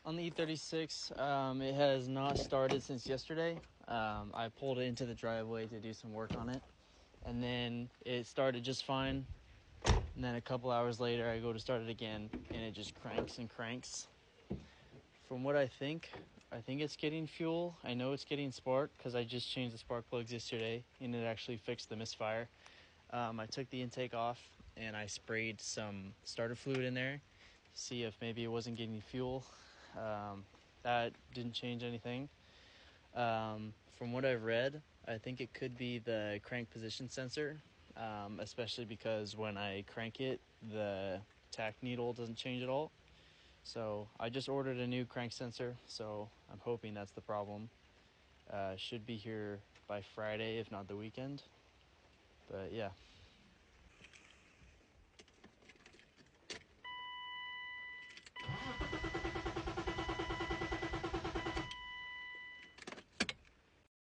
On the E36, it has not started since yesterday. I pulled it into the driveway to do some work on it, and then it started just fine. And then a couple hours later, I go to start it again, and it just cranks and cranks. From what I think it's getting fuel. I know it's getting spark because I just changed the spark plugs yesterday, and it actually fixed the misfire. I took the intake off, and I sprayed some starter fluid in there to see if maybe it wasn't getting fuel. That didn't change anything. From what I've read, I think it could be the crank position sensor, especially because when I crank it, the tack needle doesn't change at all. So I just ordered a new crank sensor, so I'm hoping that's the problem. Should be here by Friday, if not the weekend. But yeah.